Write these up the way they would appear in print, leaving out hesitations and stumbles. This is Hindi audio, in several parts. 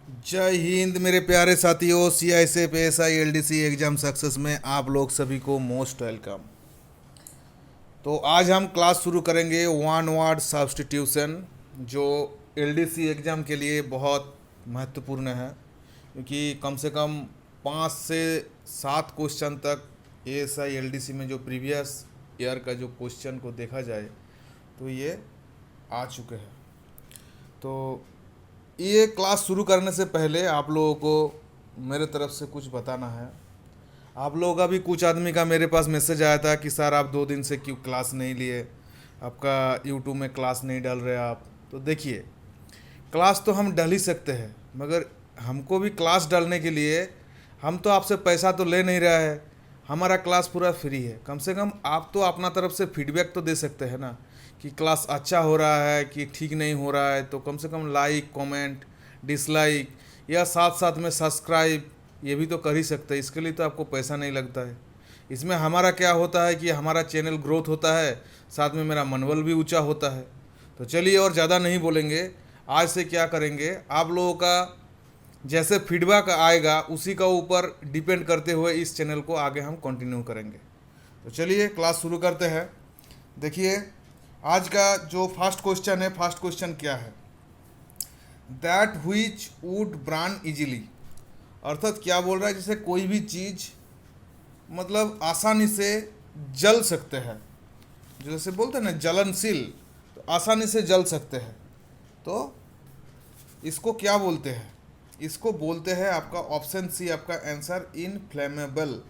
जय हिंद मेरे प्यारे साथियों। CISF ASI LDC exam success में आप लोग सभी को मोस्ट वेलकम। तो आज हम क्लास शुरू करेंगे वन वर्ड सब्स्टिट्यूशन, जो LDC एग्ज़ाम के लिए बहुत महत्वपूर्ण है, क्योंकि कम से कम 5 से 7 क्वेश्चन तक ASI LDC में जो प्रीवियस ईयर का जो क्वेश्चन को देखा जाए तो ये आ चुके हैं। तो ये क्लास शुरू करने से पहले आप लोगों को मेरे तरफ से कुछ बताना है। आप लोगों का भी कुछ आदमी का मेरे पास मैसेज आया था कि सर आप 2 दिन से क्यों क्लास नहीं लिए, आपका यूट्यूब में क्लास नहीं डाल रहे आप। तो देखिए, क्लास तो हम डाल ही सकते हैं, मगर हमको भी क्लास डालने के लिए हम तो आपसे पैसा तो ले नहीं रहा है, हमारा क्लास पूरा फ्री है। कम से कम आप तो अपना तरफ से फीडबैक तो दे सकते हैं ना, कि क्लास अच्छा हो रहा है कि ठीक नहीं हो रहा है। तो कम से कम लाइक, कमेंट, डिसलाइक या साथ साथ में सब्सक्राइब ये भी तो कर ही सकते हैं। इसके लिए तो आपको पैसा नहीं लगता है। इसमें हमारा क्या होता है कि हमारा चैनल ग्रोथ होता है, साथ में मेरा मनोबल भी ऊंचा होता है। तो चलिए और ज़्यादा नहीं बोलेंगे, आज से क्या करेंगे, आप लोगों का जैसे फीडबैक आएगा उसी का ऊपर डिपेंड करते हुए इस चैनल को आगे हम कंटिन्यू करेंगे। तो चलिए क्लास शुरू करते हैं। देखिए, आज का जो फर्स्ट क्वेश्चन है, फर्स्ट क्वेश्चन क्या है, that which would brand easily. अर्थात क्या बोल रहा है, जैसे कोई भी चीज़ मतलब आसानी से जल सकते हैं, जो जैसे बोलते हैं ना जलनशील, तो आसानी से जल सकते हैं। तो इसको क्या बोलते हैं, इसको बोलते हैं आपका ऑप्शन सी, आपका आंसर इनफ्लेमेबल।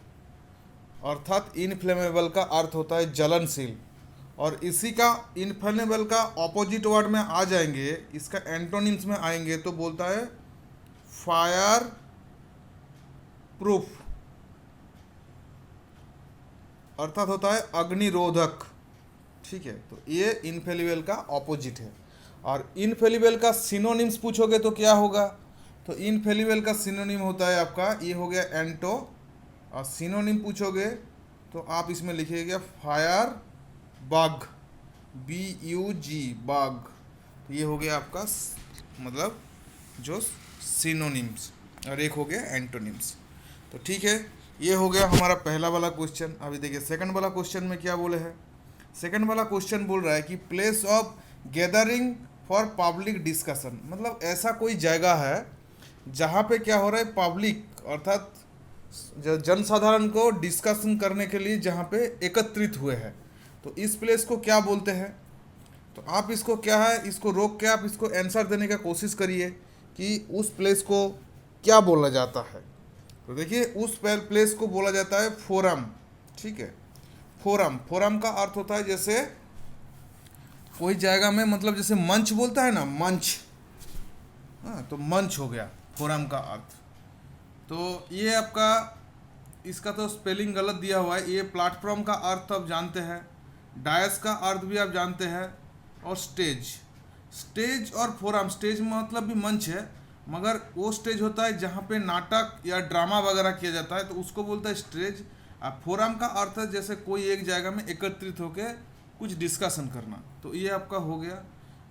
अर्थात इनफ्लेमेबल का अर्थ होता है जलनशील, और इसी का इनफ्लेमेबल का ऑपोजिट वर्ड में आ जाएंगे, इसका एंटोनिम्स में आएंगे तो बोलता है फायर प्रूफ, अर्थात होता है अग्निरोधक। ठीक है, तो ये इनफेलिबल का ऑपोजिट है। और इनफेलिबल का सिनोनिम्स पूछोगे तो क्या होगा, तो इनफेलिबल का सिनोनिम होता है आपका, ये हो गया एंटो, और सिनोनिम पूछोगे तो आप इसमें लिखिएगा फायर बग, BUG बग। तो ये हो गया आपका मतलब जो सिनोनिम्स, और एक हो गया एंटोनिम्स। तो ठीक है, ये हो गया हमारा पहला वाला क्वेश्चन। अभी देखिए सेकंड वाला क्वेश्चन में क्या बोले हैं। सेकंड वाला क्वेश्चन बोल रहा है कि place of gathering for public discussion, मतलब ऐसा कोई जगह है जहाँ पे क्या हो रहा है, पब्लिक अर्थात जनसाधारण को डिस्कशन करने के लिए जहाँ पे एकत्रित हुए हैं, तो इस प्लेस को क्या बोलते हैं। तो आप इसको क्या है, इसको रोक के आप इसको आंसर देने का कोशिश करिए कि उस प्लेस को क्या बोला जाता है। तो देखिए, उस प्लेस को बोला जाता है फोरम। ठीक है, फोरम, फोरम का अर्थ होता है जैसे कोई जगह में, मतलब जैसे मंच बोलता है ना, मंच, हाँ, तो मंच हो गया फोरम का अर्थ। तो ये आपका, इसका तो स्पेलिंग गलत दिया हुआ है। ये प्लेटफॉर्म का अर्थ आप जानते हैं, डायस का अर्थ भी आप जानते हैं, और स्टेज, स्टेज और फोरम, स्टेज मतलब भी मंच है, मगर वो स्टेज होता है जहाँ पे नाटक या ड्रामा वगैरह किया जाता है, तो उसको बोलता है स्टेज। अब फोरम का अर्थ है जैसे कोई एक जगह में एकत्रित होकर कुछ डिस्कशन करना। तो ये आपका हो गया।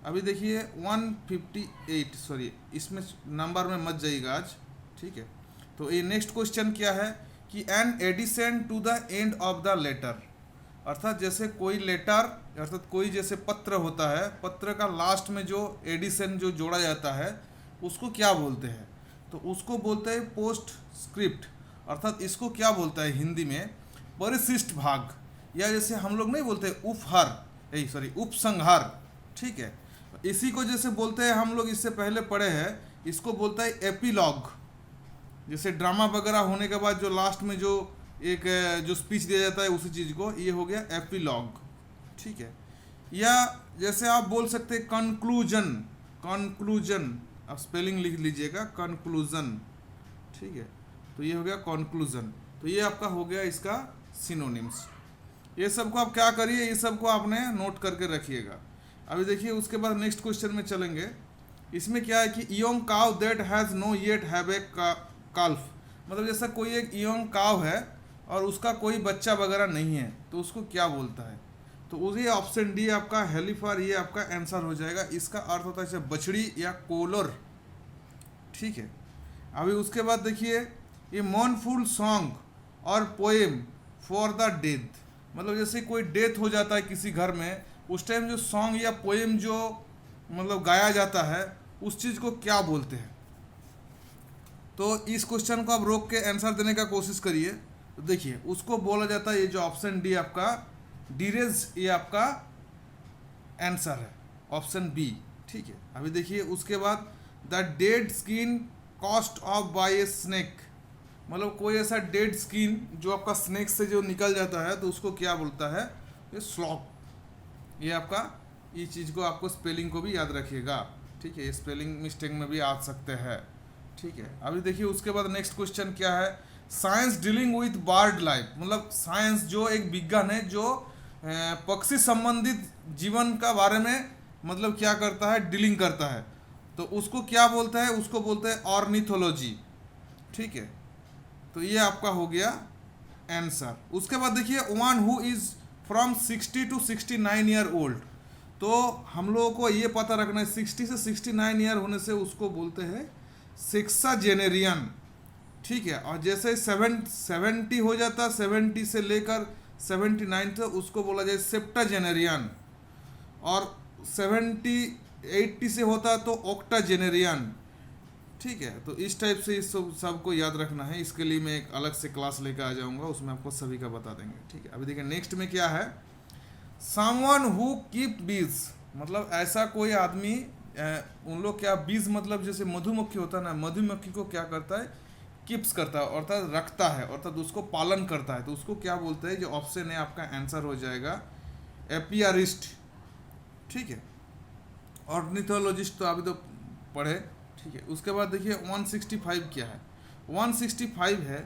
अभी देखिए 158, सॉरी इसमें नंबर में मत जाइएगा आज, ठीक है। तो ये नेक्स्ट क्वेश्चन क्या है कि an addition to the end of the letter, अर्थात जैसे कोई लेटर, अर्थात कोई जैसे पत्र होता है, पत्र का लास्ट में जो एडिशन जो जोड़ा जाता है उसको क्या बोलते हैं, तो उसको बोलते हैं पोस्ट स्क्रिप्ट। अर्थात इसको क्या बोलता है हिंदी में, परिशिष्ट भाग, या जैसे हम लोग नहीं बोलते उपहार, सॉरी उपसंहार। ठीक है, इसी को जैसे बोलते हैं हम लोग, इससे पहले पढ़े हैं, इसको बोलता है एपीलॉग। जैसे ड्रामा वगैरह होने के बाद जो लास्ट में जो एक जो स्पीच दिया जाता है उसी चीज़ को, ये हो गया एपीलॉग। ठीक है, या जैसे आप बोल सकते हैं कंक्लूजन, कंक्लूजन, आप स्पेलिंग लिख लीजिएगा कंक्लूजन। ठीक है, तो ये हो गया कंक्लूजन। तो ये आपका हो गया इसका सिनोनिम्स। ये सबको आप क्या करिए, ये सबको आपने नोट करके रखिएगा। अभी देखिए उसके बाद नेक्स्ट क्वेश्चन में चलेंगे। इसमें क्या है कि यंग काव that has know yet have a काल्फ, मतलब जैसा कोई एक यंग काव है और उसका कोई बच्चा वगैरह नहीं है, तो उसको क्या बोलता है। तो उसी ऑप्शन डी आपका हेलीफर, ये आपका आंसर हो जाएगा। इसका अर्थ होता है जैसे बछड़ी या कोलर। ठीक है। अभी उसके बाद देखिए ये मोurnful सॉन्ग और पोएम फॉर द डेथ, मतलब जैसे कोई डेथ हो जाता है किसी घर में, उस टाइम जो सॉन्ग या पोएम जो मतलब गाया जाता है उस चीज़ को क्या बोलते हैं। तो इस क्वेश्चन को आप रोक के आंसर देने का कोशिश करिए। तो देखिए उसको बोला जाता है, ये जो ऑप्शन डी आपका डीरेज, ये आपका आंसर है ऑप्शन बी, ठीक है। अभी देखिए उसके बाद the dead skin cast off by a snake, मतलब कोई ऐसा डेड स्किन जो आपका स्नेक से जो निकल जाता है तो उसको क्या बोलता है, ये स्लॉप। ये आपका ये चीज़ को आपको स्पेलिंग को भी याद रखिएगा, ठीक है, स्पेलिंग मिस्टेक में भी आ सकते हैं, ठीक है। अभी देखिए उसके बाद नेक्स्ट क्वेश्चन क्या है, science dealing with bird life, मतलब साइंस जो एक विज्ञान है जो पक्षी संबंधित जीवन का बारे में मतलब क्या करता है, डीलिंग करता है, तो उसको क्या बोलता है, उसको बोलते हैं ऑर्निथोलॉजी, ठीक है। तो ये आपका हो गया आंसर। उसके बाद देखिए one who is from 60 to 69 year old, तो हम लोगों को ये पता रखना है 60 से 69 ईयर होने से उसको बोलते हैं सेक्साजेनेरियन, ठीक है। और जैसे 70 हो जाता है, 70 से लेकर 79 तक उसको बोला जाए सेप्टाजेनेरियन, और 80 से होता तो ऑक्टाजेनेरियन, ठीक है। तो इस टाइप से इस सबको याद रखना है, इसके लिए मैं एक अलग से क्लास लेकर आ जाऊंगा, उसमें आपको सभी का बता देंगे, ठीक है। अभी देखिए नेक्स्ट में क्या है, समवन हु कीप बीज, मतलब ऐसा कोई आदमी, उन लोग क्या बीज मतलब जैसे मधुमक्खी होता है ना, मधुमक्खी को क्या करता है, कीप्स करता है, अर्थात रखता है, अर्थात उसको पालन करता है, तो उसको क्या बोलते हैं, जो ऑप्शन है आपका आंसर हो जाएगा एपियारिस्ट, ठीक है। ऑर्निथोलॉजिस्ट तो अभी तो पढ़े, ठीक है। उसके बाद देखिए 165 क्या है, 165 है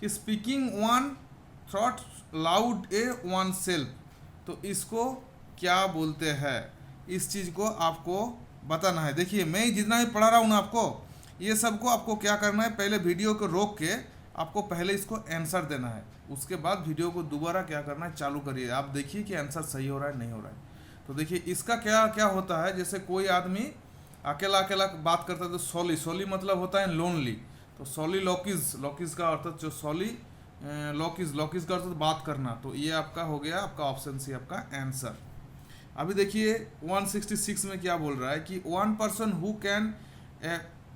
कि स्पीकिंग वन थॉट लाउड ए वन सेल्फ, तो इसको क्या बोलते हैं, इस चीज़ को आपको बताना है। देखिए मैं जितना भी पढ़ा रहा हूँ ना आपको, ये सब को आपको क्या करना है, पहले वीडियो को रोक के आपको पहले इसको आंसर देना है, उसके बाद वीडियो को दोबारा क्या करना है, चालू करिए, आप देखिए कि आंसर सही हो रहा है नहीं हो रहा है। तो देखिए इसका क्या क्या होता है, जैसे कोई आदमी अकेला अकेला बात करता है तो सोली, सोली मतलब होता है लोनली, तो सोली लॉकिज, लॉकिज का अर्थात जो सोली लॉकिज, लॉकिज का अर्थात बात करना, तो ये आपका हो गया आपका ऑप्शन सी आपका आंसर। अभी देखिए 166 में क्या बोल रहा है कि one person who can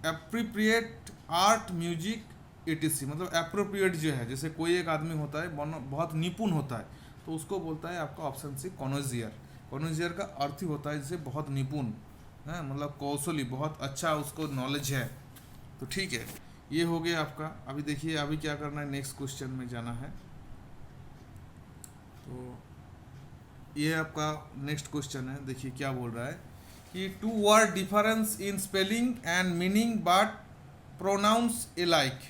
appropriate art music etc, मतलब एप्रोप्रिएट जो है, जैसे कोई एक आदमी होता है बहुत निपुण होता है, तो उसको बोलता है आपका ऑप्शन सी कॉनोजियर। कॉनोजियर का अर्थ ही होता है जैसे बहुत निपुण है, मतलब कौशली, बहुत अच्छा उसको नॉलेज है, तो ठीक है, ये हो गया आपका। अभी देखिए अभी क्या करना है, नेक्स्ट क्वेश्चन में जाना है, तो ये आपका नेक्स्ट क्वेश्चन है। देखिए क्या बोल रहा है कि two word difference in spelling and meaning but pronounce alike,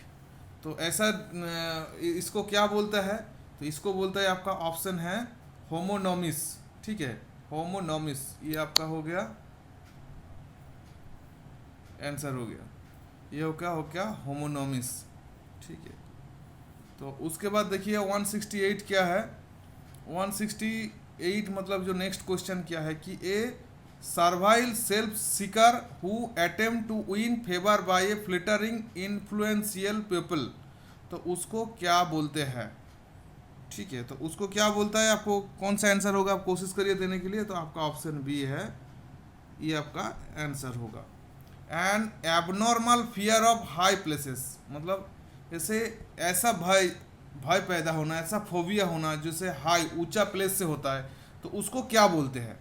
तो ऐसा इसको क्या बोलता है, तो इसको बोलता है आपका ऑप्शन है होमोनोमिस, ठीक है, होमोनोमिस, ये आपका हो गया आंसर, हो गया ये क्या हो गया होमोनोमिस, ठीक है। तो उसके बाद देखिए 168 क्या है, 168 मतलब जो नेक्स्ट क्वेश्चन क्या है कि A servile self seeker who attempt to win favour by a flattering influential people, तो उसको क्या बोलते हैं, ठीक है। तो उसको क्या बोलता है, आपको कौन सा आंसर होगा, आप कोशिश करिए देने के लिए, तो आपका ऑप्शन बी है, ये आपका आंसर होगा। And abnormal fear of high places, मतलब जैसे ऐसा भय पैदा होना, ऐसा फोबिया होना जैसे हाई ऊंचा प्लेस से होता है, तो उसको क्या बोलते हैं।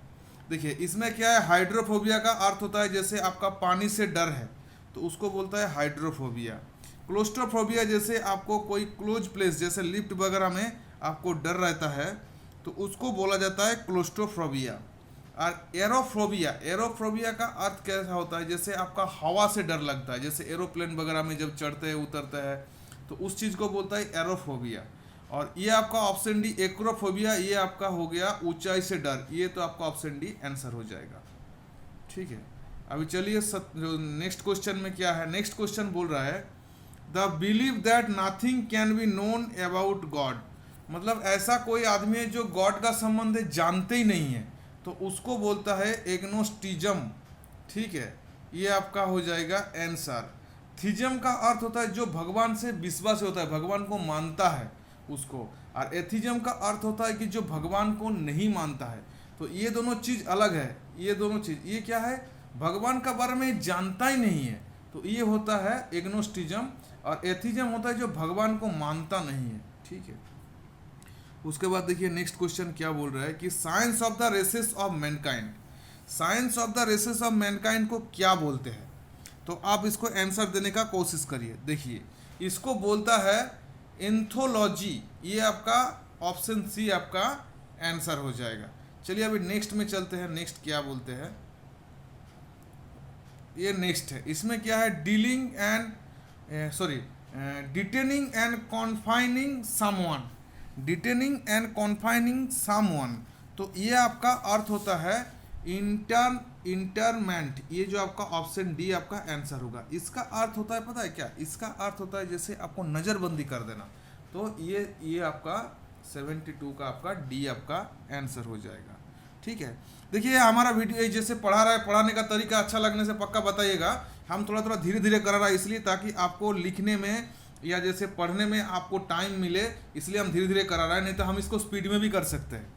देखिए इसमें क्या है, हाइड्रोफोबिया का अर्थ होता है जैसे आपका पानी से डर है, तो उसको बोलता है हाइड्रोफोबिया। क्लोस्ट्रोफोबिया जैसे आपको कोई क्लोज प्लेस जैसे लिफ्ट वगैरह में आपको डर रहता है, तो उसको बोला जाता है क्लोस्ट्रोफोबिया। और एरोफोबिया, एरोफोबिया का अर्थ कैसा होता है, जैसे आपका हवा से डर लगता है, जैसे एरोप्लेन वगैरह में जब चढ़ते हैं उतरते हैं, तो उस चीज़ को बोलता है एरोफोबिया। और ये आपका ऑप्शन डी एक्रोफोबिया, ये आपका हो गया ऊंचाई से डर, ये तो आपका ऑप्शन डी आंसर हो जाएगा, ठीक है। अभी चलिए जो नेक्स्ट क्वेश्चन में क्या है, नेक्स्ट क्वेश्चन बोल रहा है the believe that nothing can be known about God, मतलब ऐसा कोई आदमी है जो गॉड का संबंध जानते ही नहीं है, तो उसको बोलता है एग्नोस्टिज्म, ठीक है, ये आपका हो जाएगा आंसर। थिज्म का अर्थ होता है जो भगवान से विश्वास होता है, भगवान को मानता है उसको, और एथिज्म का अर्थ होता है कि जो भगवान को नहीं मानता है। तो ये दोनों चीज़ अलग है, ये दोनों चीज़, ये क्या है, भगवान का बारे में जानता ही नहीं है, तो ये होता है एग्नोस्टिज्म, और एथिज्म होता है जो भगवान को मानता नहीं है। ठीक है, उसके बाद देखिए नेक्स्ट क्वेश्चन क्या बोल रहा है कि science of the races of mankind, science of the races of mankind को क्या बोलते हैं? तो आप इसको आंसर देने का कोशिश करिए। देखिए इसको बोलता है एंथोलॉजी, ये आपका ऑप्शन सी आपका आंसर हो जाएगा। चलिए अभी नेक्स्ट में चलते हैं, नेक्स्ट क्या बोलते हैं, ये नेक्स्ट है, इसमें क्या है, dealing and detaining and confining someone, detaining and confining someone, तो ये आपका अर्थ होता है इंटरमेंट, ये जो आपका ऑप्शन डी आपका आंसर होगा। इसका अर्थ होता है पता है क्या, इसका अर्थ होता है जैसे आपको नज़रबंदी कर देना, तो ये आपका 72 का आपका डी आपका आंसर हो जाएगा। ठीक है, देखिए हमारा वीडियो जैसे पढ़ा रहा है, पढ़ाने का तरीका अच्छा लगने से पक्का बताइएगा। हम थोड़ा थोड़ा धीरे धीरे कर रहा है इसलिए ताकि आपको लिखने में या जैसे पढ़ने में आपको टाइम मिले, इसलिए हम धीरे धीरे करा रहा है, नहीं तो हम इसको स्पीड में भी कर सकते हैं।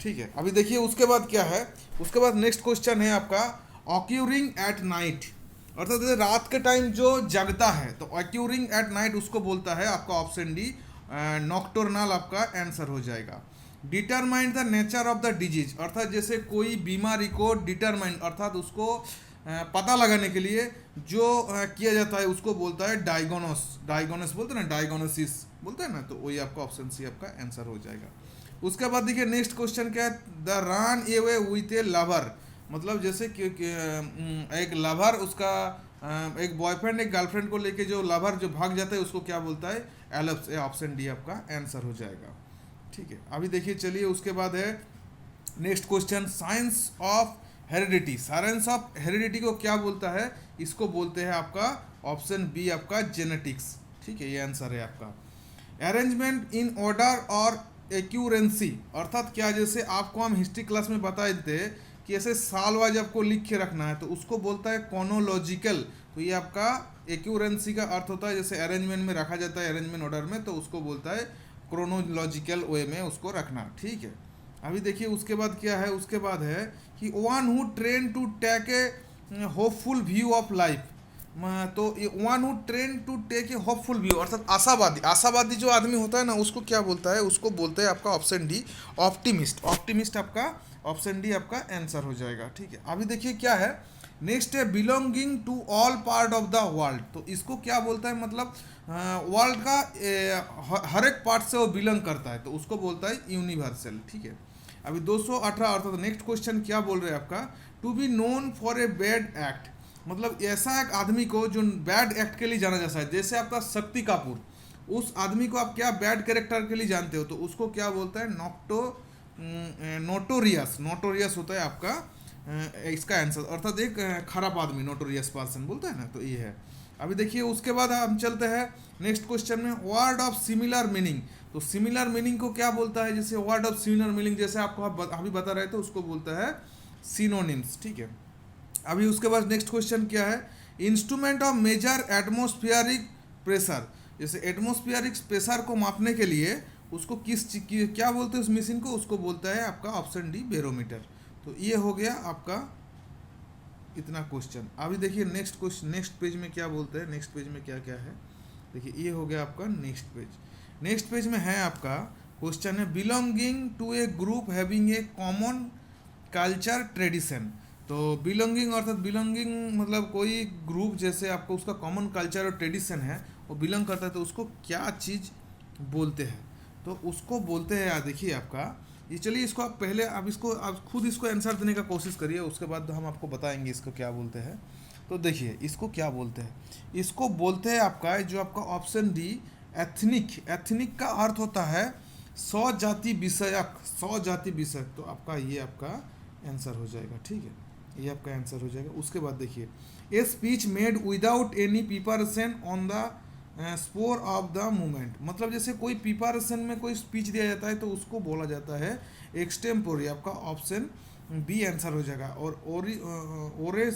ठीक है, अभी देखिए उसके बाद क्या है, उसके बाद नेक्स्ट क्वेश्चन है आपका ऑक्यूरिंग एट नाइट, अर्थात रात के टाइम जो जगता है, तो ऑक्यूरिंग एट नाइट उसको बोलता है आपका ऑप्शन डी नॉक्टर्नल आपका आंसर हो जाएगा। Determine the nature of the disease, अर्थात जैसे कोई बीमारी को डिटरमाइन अर्थात उसको पता लगाने के लिए जो किया जाता है उसको बोलता है डायग्नोस, डायग्नोस बोलते हैं ना, डायग्नोसिस बोलते हैं ना, तो वही आपका ऑप्शन सी आपका आंसर हो जाएगा। उसके बाद देखिए नेक्स्ट क्वेश्चन क्या है, the run away with a lover, मतलब जैसे कि एक लवर उसका एक बॉयफ्रेंड एक गर्लफ्रेंड को लेके जो लवर जो भाग जाता है उसको क्या बोलता है, एलप्स, ऑप्शन डी आपका आंसर हो जाएगा। ठीक है, अभी देखिए चलिए उसके बाद है next question science of heredity, science of heredity को क्या बोलता है, इसको बोलते हैं आपका ऑप्शन बी आपका जेनेटिक्स। ठीक है, ये आंसर है आपका। अरेंजमेंट इन ऑर्डर और एक्यूरेंसी, अर्थात क्या, जैसे आपको हम हिस्ट्री क्लास में बताए थे कि ऐसे साल वाइज आपको लिख के रखना है, तो उसको बोलता है कॉनोलॉजिकल, तो ये आपका एक्यूरेंसी का अर्थ होता है जैसे अरेंजमेंट में रखा जाता है, अरेंजमेंट ऑर्डर में, तो उसको बोलता है क्रोनोलॉजिकल वे में उसको रखना। ठीक है, अभी देखिए उसके बाद क्या है, उसके बाद है कि one who train to take a hopeful view of life, तो one who train to take a hopeful view, अर्थात आशावादी, आशावादी जो आदमी होता है ना उसको क्या बोलता है, उसको बोलते हैं आपका ऑप्शन डी ऑप्टिमिस्ट, ऑप्टिमिस्ट आपका ऑप्शन डी आपका आंसर हो जाएगा। ठीक है, अभी देखिए क्या है नेक्स्ट है belonging to all part of the world, तो इसको क्या बोलता है, मतलब वर्ल्ड का हर एक पार्ट से वो बिलोंग करता है, तो उसको बोलता है यूनिवर्सल। ठीक है, अभी 218 अर्थात नेक्स्ट क्वेश्चन क्या बोल रहे हैं आपका, to be known for a bad act, मतलब ऐसा एक आदमी को जो बैड एक्ट के लिए जाना जाता है, जैसे आपका शक्ति कपूर, उस आदमी को आप क्या बैड कैरेक्टर के लिए जानते हो, तो उसको क्या बोलता है, नोटोरियस, नोटोरियस होता है आपका इसका आंसर, अर्थात एक खराब आदमी, नोटोरियस पर्सन बोलते हैं ना, तो ये है। अभी देखिए उसके बाद हम चलते हैं नेक्स्ट क्वेश्चन में, वर्ड ऑफ सिमिलर मीनिंग, तो सिमिलर मीनिंग को क्या बोलता है, जैसे वर्ड ऑफ सिमिलर मीनिंग जैसे आपको अभी बता रहे थे उसको बोलता है सिनोनिम्स। ठीक है, अभी उसके बाद नेक्स्ट क्वेश्चन क्या है, instrument of measure atmospheric pressure, जैसे एटमॉस्फेरिक प्रेशर को मापने के लिए उसको क्या बोलते हैं उस मशीन को, उसको बोलता है आपका ऑप्शन डी बैरोमीटर। तो ये हो गया आपका इतना क्वेश्चन। अभी देखिए नेक्स्ट क्वेश्चन, नेक्स्ट पेज में क्या बोलते हैं, नेक्स्ट पेज में क्या क्या है, देखिए ये हो गया आपका नेक्स्ट पेज। नेक्स्ट पेज में है आपका क्वेश्चन है belonging to a group having a common culture tradition, तो बिलोंगिंग अर्थात बिलोंगिंग मतलब कोई ग्रुप जैसे आपको उसका कॉमन कल्चर और ट्रेडिशन है वो बिलोंग करता है, तो उसको क्या चीज़ बोलते हैं, तो उसको बोलते हैं यार देखिए आपका ये, चलिए इसको आप पहले आप खुद इसको आंसर देने का कोशिश करिए, उसके बाद हम आपको बताएंगे इसको क्या बोलते हैं। तो देखिए इसको क्या बोलते हैं, इसको बोलते हैं आपका जो आपका ऑप्शन डी एथनिक, एथनिक का अर्थ होता है सौ जाति विषयक, सौ जाति विषयक, तो आपका ये आपका आंसर हो जाएगा। ठीक है, ये आपका आंसर हो जाएगा। उसके बाद देखिए a speech made without any preparation on the spore of the movement, मतलब जैसे कोई प्रिपरेशन में कोई स्पीच दिया जाता है तो उसको बोला जाता है एक्सटेम्पोरी, आपका ऑप्शन बी आंसर हो जाएगा। और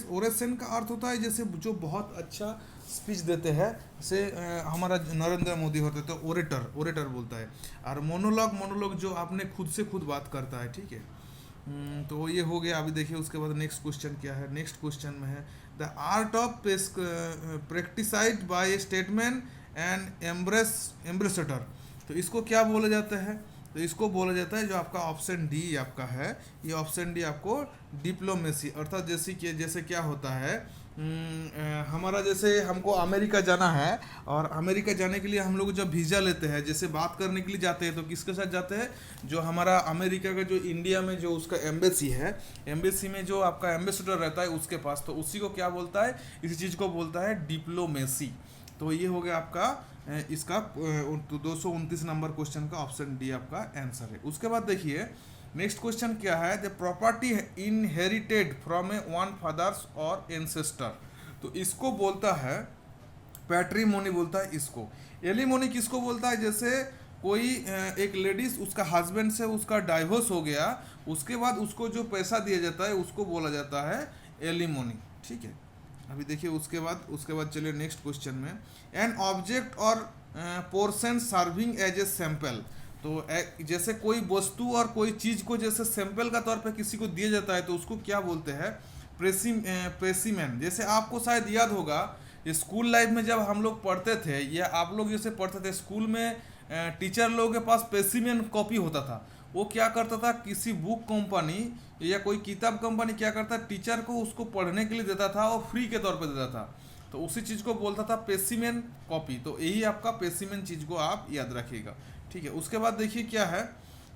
ओरेशन का अर्थ होता है जैसे जो बहुत अच्छा स्पीच देते हैं, जैसे हमारा नरेंद्र मोदी होते हैं तो ओरेटर बोलता है। और मोनोलॉग जो आपने खुद से खुद बात करता है, ठीक है। तो ये हो गया। अभी देखिए उसके बाद नेक्स्ट क्वेश्चन क्या है। नेक्स्ट क्वेश्चन में है the art of practised by a statement and ambassador. तो इसको क्या बोला जाता है? तो इसको बोला जाता है, जो आपका ऑप्शन डी आपका है, ये ऑप्शन डी आपको डिप्लोमेसी, अर्थात जैसे क्या होता है, हमारा जैसे हमको अमेरिका जाना है, और अमेरिका जाने के लिए हम लोग जब वीज़ा लेते हैं, जैसे बात करने के लिए जाते हैं, तो किसके साथ जाते हैं? जो हमारा अमेरिका का जो इंडिया में जो उसका एम्बेसी है, एम्बेसी में जो आपका एम्बेसडर रहता है उसके पास, तो उसी को क्या बोलता है? इसी चीज़ को बोलता है डिप्लोमेसी। तो ये हो गया आपका इसका 229 नंबर क्वेश्चन का ऑप्शन डी आपका आंसर है। उसके बाद देखिए नेक्स्ट क्वेश्चन क्या है, the property inherited from a one fathers or ancestor. तो इसको बोलता है पैट्रीमोनी बोलता है इसको। एलिमोनी किसको बोलता है? जैसे कोई एक लेडीज, उसका हस्बैंड से उसका डाइवोर्स हो गया, उसके बाद उसको जो पैसा दिया जाता है उसको बोला जाता है एलिमोनी, ठीक है। अभी देखिए उसके बाद चलिए नेक्स्ट क्वेश्चन में, an object or portion serving as a sample. तो जैसे कोई वस्तु और कोई चीज़ को जैसे सैंपल का तौर पे किसी को दिया जाता है, तो उसको क्या बोलते हैं? प्रेसिमेन। जैसे आपको शायद याद होगा, स्कूल लाइफ में जब हम लोग पढ़ते थे, या आप लोग जैसे पढ़ते थे स्कूल में, टीचर लोगों के पास स्पेसिमेन कॉपी होता था। वो क्या करता था, किसी बुक कंपनी या कोई किताब कंपनी क्या करता, टीचर को उसको पढ़ने के लिए देता था और फ्री के तौर पे देता था, तो उसी चीज़ को बोलता था स्पेसिमेन कॉपी। तो यही आपका स्पेसिमेन चीज़ को आप याद रखिएगा, ठीक है। उसके बाद देखिए क्या है,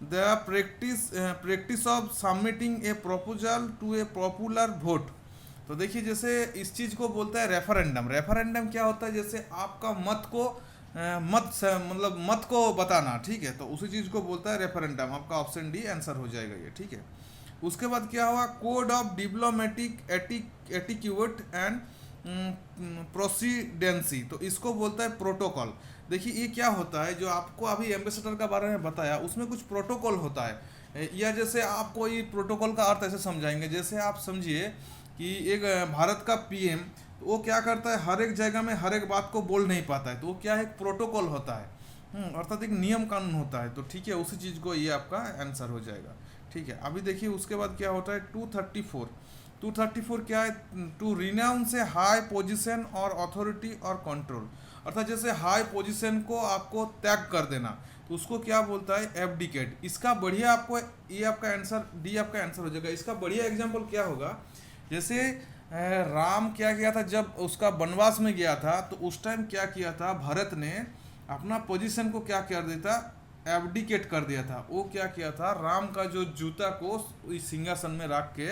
the practice of submitting a proposal to a popular vote. तो देखिए जैसे इस चीज़ को बोलता है रेफरेंडम। रेफरेंडम क्या होता है? जैसे आपका मत को बताना, ठीक है। तो उसी चीज़ को बोलता है रेफरेंडम। आपका ऑप्शन डी आंसर हो जाएगा ये, ठीक है। उसके बाद क्या हुआ, code of diplomatic etiquette and precedency. तो इसको बोलता है प्रोटोकॉल। देखिए ये क्या होता है, जो आपको अभी एम्बेसडर का बारे में बताया, उसमें कुछ प्रोटोकॉल होता है, या जैसे आपको ये प्रोटोकॉल का अर्थ ऐसे समझाएंगे, जैसे आप समझिए कि एक भारत का पीएम, तो वो क्या करता है, हर एक जगह में हर एक बात को बोल नहीं पाता है, तो वो क्या है, एक प्रोटोकॉल होता है, अर्थात एक नियम कानून होता है। तो ठीक है, उसी चीज़ को ये आपका आंसर हो जाएगा, ठीक है। अभी देखिए उसके बाद क्या होता है, 234 क्या है, to renounce a high position or authority or control, अर्थात जैसे हाई पोजीशन को आपको त्याग कर देना, तो उसको क्या बोलता है, एब्डिकेट। इसका बढ़िया आपको ये आपका आंसर डी आपका आंसर हो जाएगा। इसका बढ़िया एग्जांपल क्या होगा, जैसे राम क्या किया था, जब उसका वनवास में गया था, तो उस टाइम क्या किया था, भरत ने अपना पोजीशन को क्या कर दिया था, एब्डिकेट कर दिया था। वो क्या किया था, राम का जो जूता को इस सिंहासन में रख के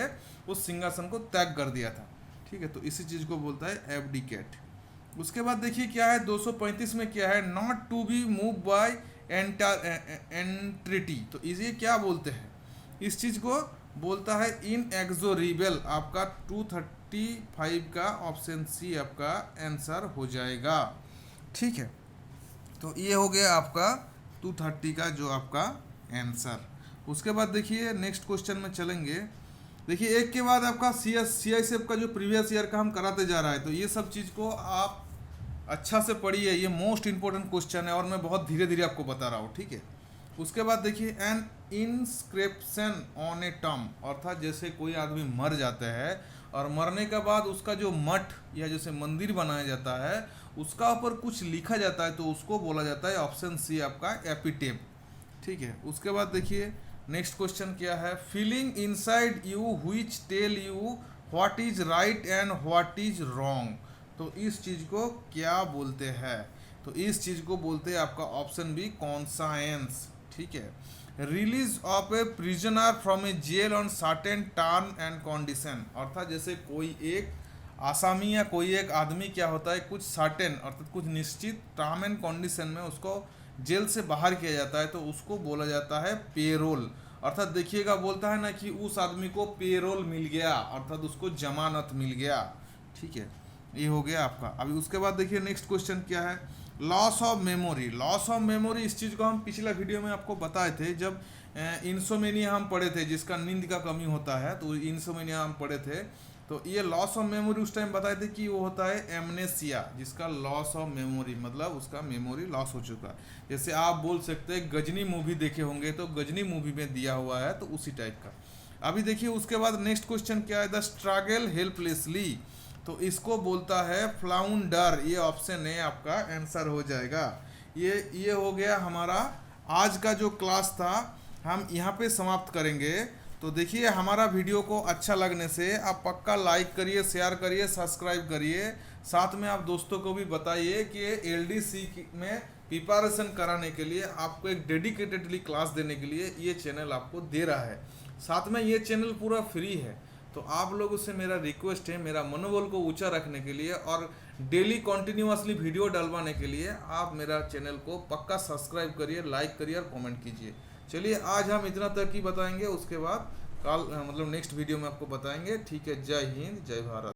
उस सिंहासन को त्याग कर दिया था, ठीक है। तो इसी चीज़ को बोलता है एब्डिकेट। उसके बाद देखिए क्या है, 235 में क्या है, not to be move by entreaty. तो इसे क्या बोलते हैं, इस चीज़ को बोलता है इनएक्सोरेबल। आपका 235 का ऑप्शन सी आपका आंसर हो जाएगा, ठीक है। तो ये हो गया आपका 230 का जो आपका आंसर। उसके बाद देखिए नेक्स्ट क्वेश्चन में चलेंगे। देखिए एक के बाद आपका CICF का जो प्रीवियस ईयर का हम कराते जा रहा है, तो ये सब चीज़ को आप अच्छा से पढ़िए, ये मोस्ट इंपॉर्टेंट क्वेश्चन है और मैं बहुत धीरे धीरे आपको बता रहा हूँ, ठीक है। उसके बाद देखिए N inscription on a term, अर्थात जैसे कोई आदमी मर जाता है और मरने के बाद उसका जो मठ या जैसे मंदिर बनाया जाता है, उसका ऊपर कुछ लिखा जाता है, तो उसको बोला जाता है ऑप्शन सी आपका एपिटेप, ठीक है। उसके बाद देखिए नेक्स्ट क्वेश्चन क्या है, feeling inside you which tell you what is right and what is wrong. तो इस चीज़ को क्या बोलते हैं, तो इस चीज़ को बोलते हैं आपका ऑप्शन बी कॉन्सायंस, ठीक है। Release of a prisoner from a jail on certain term and condition, अर्थात जैसे कोई एक आसामी या कोई एक आदमी क्या होता है, कुछ सर्टेन अर्थात कुछ निश्चित टर्म एंड कंडीशन में उसको जेल से बाहर किया जाता है, तो उसको बोला जाता है पेरोल। अर्थात देखिएगा बोलता है ना कि उस आदमी को पेरोल मिल गया, अर्थात उसको जमानत मिल गया, ठीक है। ये हो गया आपका। अभी उसके बाद देखिए नेक्स्ट क्वेश्चन क्या है, loss of memory. Loss of memory, इस चीज़ को हम पिछला वीडियो में आपको बताए थे, जब इंसोमेनिया हम पढ़े थे, जिसका नींद का कमी होता है, तो इंसोमेनिया हम पढ़े थे। तो ये लॉस ऑफ मेमोरी उस टाइम बताए थे कि वो होता है एमनेसिया, जिसका लॉस ऑफ मेमोरी मतलब उसका मेमोरी लॉस हो चुका है। जैसे आप बोल सकते हैं गजनी मूवी देखे होंगे, तो गजनी मूवी में दिया हुआ है, तो उसी टाइप का। अभी देखिए उसके बाद नेक्स्ट क्वेश्चन क्या है, द स्ट्रगल हेल्पलेसली, तो इसको बोलता है फ्लाउंडर। ये ऑप्शन है आपका आंसर हो जाएगा। ये हो गया हमारा आज का जो क्लास था, हम यहाँ पे समाप्त करेंगे। तो देखिए हमारा वीडियो को अच्छा लगने से आप पक्का लाइक करिए, शेयर करिए, सब्सक्राइब करिए। साथ में आप दोस्तों को भी बताइए कि एलडीसी में प्रिपरेशन कराने के लिए आपको एक डेडिकेटेडली क्लास देने के लिए ये चैनल आपको दे रहा है। साथ में ये चैनल पूरा फ्री है, तो आप लोगों से मेरा रिक्वेस्ट है, मेरा मनोबल को ऊंचा रखने के लिए और डेली कंटिन्यूअसली वीडियो डलवाने के लिए आप मेरा चैनल को पक्का सब्सक्राइब करिए, लाइक करिए और कमेंट कीजिए। चलिए आज हम इतना तक ही बताएंगे, उसके बाद कल मतलब नेक्स्ट वीडियो में आपको बताएंगे। ठीक है, जय हिंद, जय भारत।